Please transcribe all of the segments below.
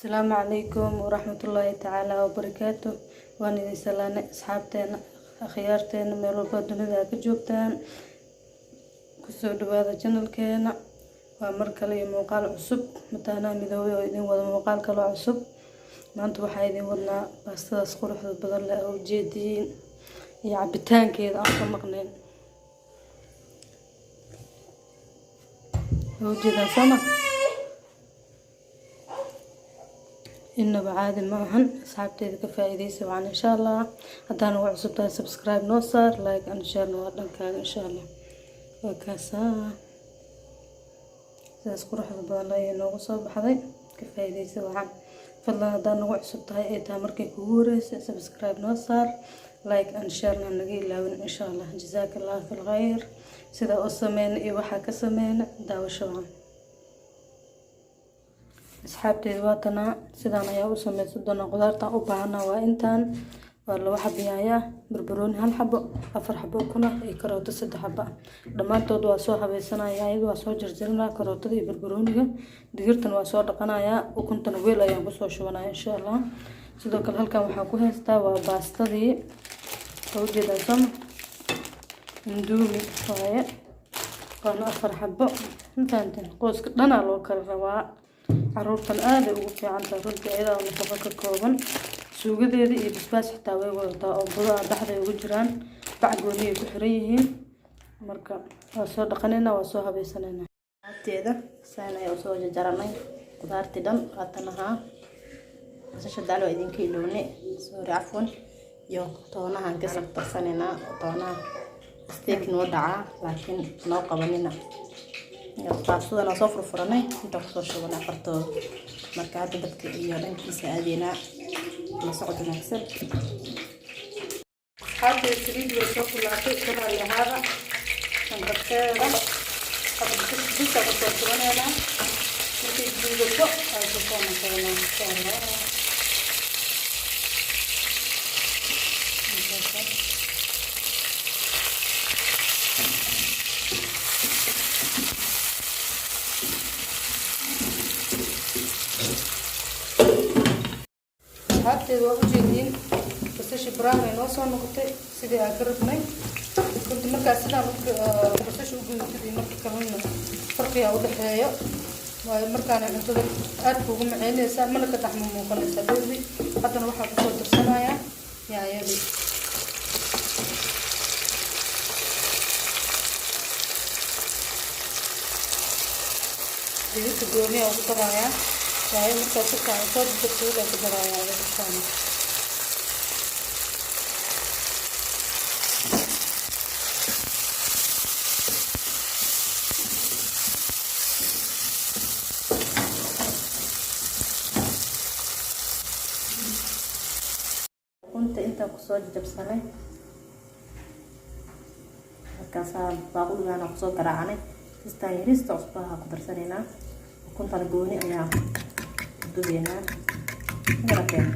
السلام عليكم ورحمة الله تعالى وبركاته. وأنا إذا سلانة أصحابتنا أخيارتنا ميلو بدون ذا كجوبتان كسود هذا channel كنا ومركلي مقال عصب متانا مذوي وإذن وذا مقال كلا عصب ما أنتوا حايدين ودنا بس تذكر حد بدل أو جديد يعبتان كذا أصلا مقنين وجدا سما إنه بعاد معهن أصحابتي كفايدي سواء إن شاء الله هذا نوع عصبتها سبسكرايب نوصل لايك أن شير نوردن كان إن شاء الله وكاسا سأذكر حد بالله إنه صوب حذي كفايدي سواء فالله هذا نوع عصبتها إيه تامركي كورس سبسكرايب نوصل لايك أن شير نجي لون إن شاء الله جزاك الله في الخير سيدا أصمين إيه وحكا سمين داو شوان أصحابتي واتنا سيدان ayaa u sameeyay doona qudaarta u baahana waa intaan waa laba xabiyaaya barbarooni hal xabo afar xabo kuna iyo karooto saddex xabo dhamaantood waa soo habeysanayaa iyadoo waa soo jarjarnaa karootada iyo barbarooniga digirtan waa soo dhaqanayaa ukuntana weel ayaan ku soo shubanayaa insha Allah sidoo kale halkan waxaan ku haystaa waa baastadii oo jeedaan indoomi waaye qaana afar xabo intaan qoyska dhana loo kala rabaa caruurtan aad ugu fiican tahay runtii ayada nafaqo ka kooban suugadeeda iyo basbaas xitaa way wadataa oo budaa dhaxda ugu jiraan bac gooni ay ku xiran yihiin marka waa soo dhaqanayna waa soo habeysanaynaa teeda saan ay soo jaranay qudaartii dhan qaatanaha basasha dalo idinka ilowne sorry afwan iyo toonahan ka sabtarsanayna toonaha steak noo dhaca laakiin noo qabanina taasuna soo furfuranay inta ku soo shubana fartooda marka hadda dadka iyo dhankiisa aadina la socod wanaagsan hadda saliid way soo kulaatay kana yahaada sanqadkeeda hadda bisa ku soo shubanayna markii duubato ay ku soo noqonayna insha Allah هاتي وجدين بس إيش براهن نوصل نقطة سيدي أقربني كنت مركز سيدا بس إيش وجود سيدي مركز كمان فرقية وضحية ومركز أنا أنتظر أربع ومعيني ساعة ملكة تحمل مقلة سبيبي حتى نروح على صوت السنة يا يبي دي تقولي أو طبعا saya mau suka itu betul itu beraya itu sana. كنت أنت قصاد جبسانة كاسا باقول أنا قصاد كرعانة تستاهل تصبح قدر سنة كنت أنا بوني أنا دبينا نركب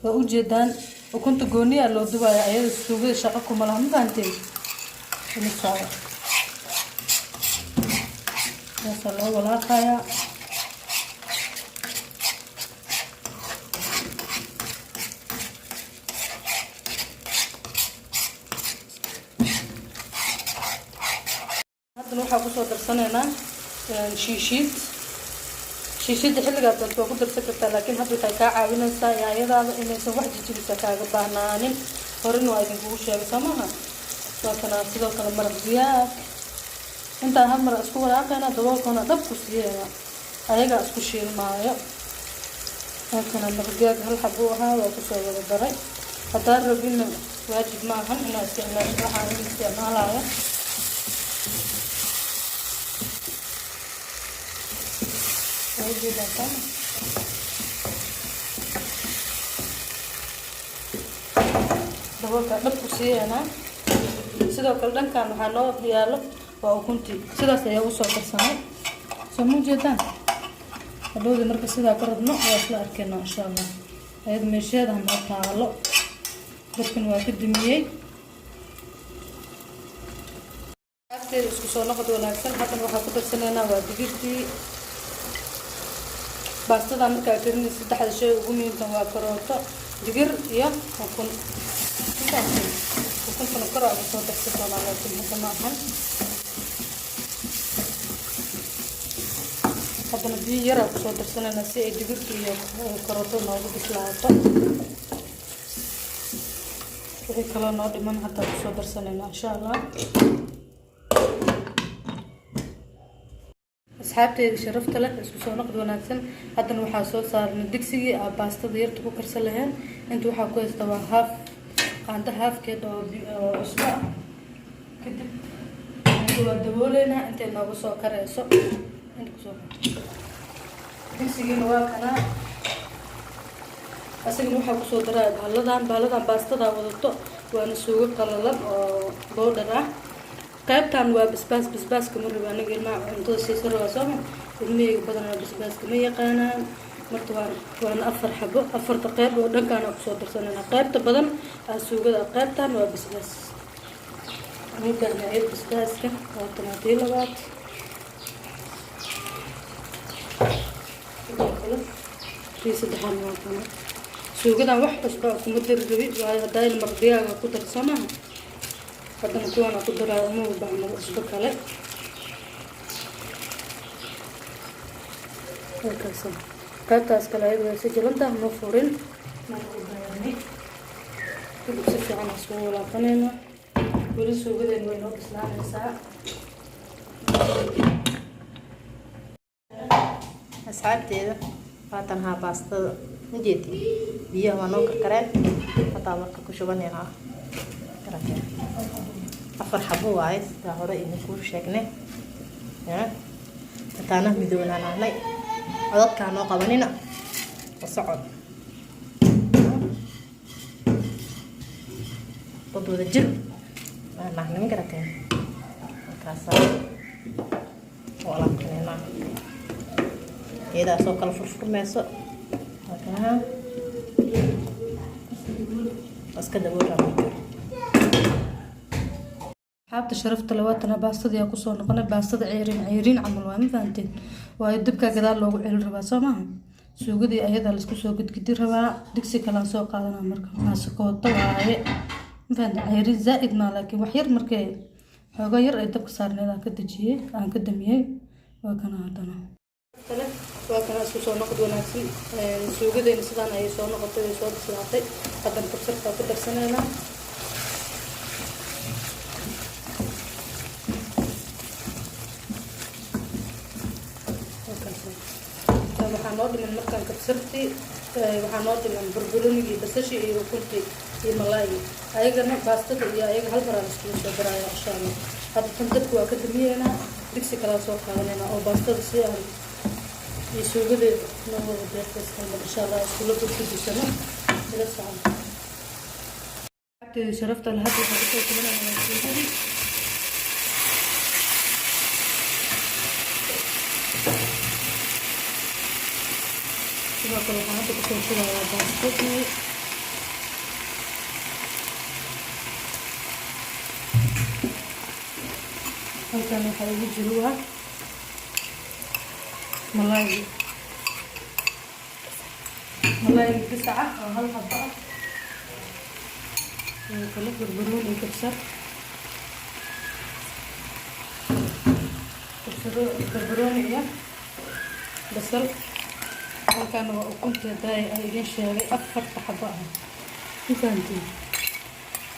وأوجدان وكنت قوني على دبي أيام السوق شقكم على هم بانتين نساء نسأله ولا خيا نروح أبو صدر سنة شيشيد حلقة تنتو قدر سكرتها لكن هذا تايكا عاونا سايا يدا إنه سواح جيجي سكاغ بانانين هورنو أيدين بوشي بسامها وكنا سيدو كان مرضيات انت هم رأسكو ولاقينا دوالكونا دبكو سيئنا أيقا أسكو شير مايا وكنا مرضيات هل حبوها وكسو ودري حتى الربين واجب معهم إنه استعمال شرحان استعمالها daboolka dhabku siiyana sidoo kale dhankan waxa loo yaalo waa ukunti sidaas ayaa u soo karsanay soo muujeedaan hadhowda marka sidaa ka rabno waa isla arkayna insha Allah ayad meesheeda ma taalo dadkan waa ka dimiyay asxaabteeda isku soo noqod wanaagsan. Haddana waxaan ku darsanaynaa waa digirtii. Baastada markaa karinaysa saddexda shay ugu muhiimsan waa karooto, digir iyo ukun. Ukuntan kor aan soo darsan doonaa laakiin hadda ma ahan. haddana biyo yar aan kusoo darsanaynaa si ay digirta iyo karooto noogu bislaato. wixii kaloo noo dhiman hataa kusoo darsanaynaa insha allah. asxaabteeda sharafta leh isku soo noqod wanaagsan. haddana waxaa soo saarnay digsigii aan baastada yarta ku karsan lahayn. inta waxaa ku haysta waa qaando haafkeed oo cusbo ah. kadib waa dabooleynaa intay noogu soo karayso. digsigiina waa kanaa. asagana waxaa kusoo daraa baaladan baastada wadato waana suugo qalalan oo bowdhar ah. qaybtan waa basbaaska ma rabo aniga ilmaha cuntada siisa rabaa sooma. ilmahayga badanaa basbaaska ma yaqaanaan. marka waana 4 xabo 4 qayb oo dhankaan aan kusoo darsanayna. qaybta badan suugada qaybtan waa basbaas. aniga ayay basbaaska waa tomatii labaad. saddexaan waa kana. suugadan wax cusba kuma dari rabi waayo haddaa ilmar digaaga ku darsamaha. haddana kuwana ku daraa uma baahno cusbo kale. qaybtaas kale ayada si jalanta ma furin. kadib si fiican isku walaaqanayna. weli suugadeen way noo bislaanaysaa. asxaabteeda haatan haa baastada majeeti biyaha waa noo karkareen. hataa marka ku shubanaynaa 4 xabo waaye sidaa hore idinku sheegnay. hataana midoonaanaanay codadkaa noo qabanina socod dad wada jir nahnimi garateen. markaasaa walaaqanaynaa iyadaasoo kala furfurmayso. iska daboolaa asxaabta sharafta labaatana baastadii aan kusoo noqonay. baastada ceyriin camal waa ma fahanteen. waayo dabka gadaal loogu celi rabaa soo maaha. suugadii ayadaa laisku soo gudgidi rabaa. digsi kalaan soo qaadanaa marka maasikooto waaye ma fahanteen. ceyriin zaa'id maa laakiin wax yar markay xooga yar ay dabka saarneed aan ka damiyey. waa kana haddana waa kana isku soo noqod wanaagsan. suugadeena sidaan ayay soo noqotay way soo bislaatay. haddana kabsartaa ku darsanaynaa. waxaa noo dhiman markaan kabsartii waxaa noo dhiman barbaroonigii basasha iyo ukuntii iyo malaaygi. ayagana baastada iyo ayaga hal maraan iskugu soo daraya insha allah. hadda tan dabka waa ka damiyeynaa. digsi kalaa soo qaadanaynaa oo baastada si aan iyo suugadeeda noo wada deeqayskana insha allah iskula gudgudisano ila socon. agteeda sharafta la hadda waxaa kusoo tumanaya suugadii. sidoo kale waxaan hadda kusoo shubayaa baastadii. halkan waxaa igu jiro waa malaaygi bisaca oo hal xabo ah. sidoo kale barbarooni kabsar barbarooni iyo basal. halkan waa ukuntii daay ay idin sheegay 4 xabo ah ma fahanteen.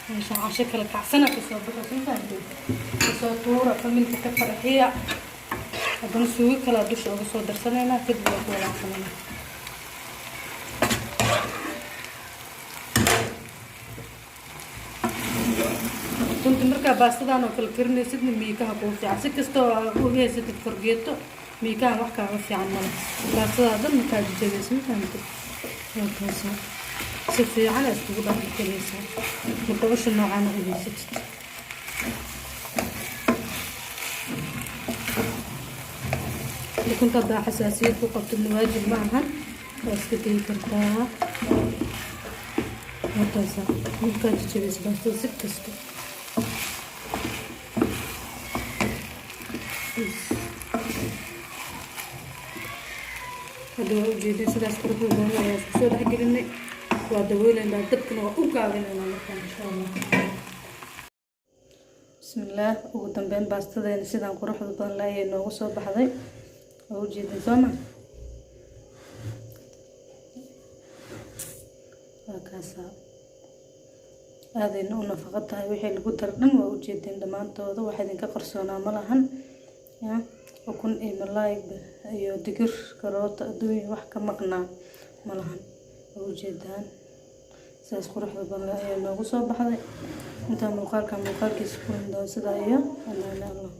meeshaan casho kale kacsana kasoo baxo ma fahanteen. kasoo tuura familka ka farxiya. haddana suugo kalaa dusha uga soo darsanaynaa. kadib waa ku walaaqanaynaa. runtii markaa baastadan oo kale karinaysidna miikaha kuu fiican. si kastoo u haysatid fargeeto miikaha wax kaaga fiican male. baastadaa dhan markaa jajabeysa ma fahanteen. halkaasa si fiican ay iskugu dhaqanaysaa. marka usha noocaana u haysatid. ukunta haddaa xasaasiyad ku qabtidna waajib ma ahan. waa iska dayi kartaa. halkaasa markaa jajabeysa baastada si kasta. hadda waa ujeedin sidaas quruxda badan ayaa isku soo dhex gelinay waa dabooleynaa dabkana waa u gaabinaynaa markaa insha allah bismillaah ugu dambeyn baastadeena sidaan quruxda badan la ayay noogu soo baxday waa ujeedin sooma waa kaasaa aadayna u nafaqo tahay wixii lagu dar dhan waa ujeedin dhammaantooda wax idinka qarsoonaa ma lahan ukun iyo malaay iyo digir karoota adduun wax ka maqnaa ma lahan waa ujeedaan sidaas quruxda badan ayaa noogu soo baxday intaa muuqaalkiisa ku hindoo sidaa iyo amaane allah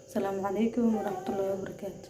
asalaamu calaykum waraxmatullaahi wabarakaatu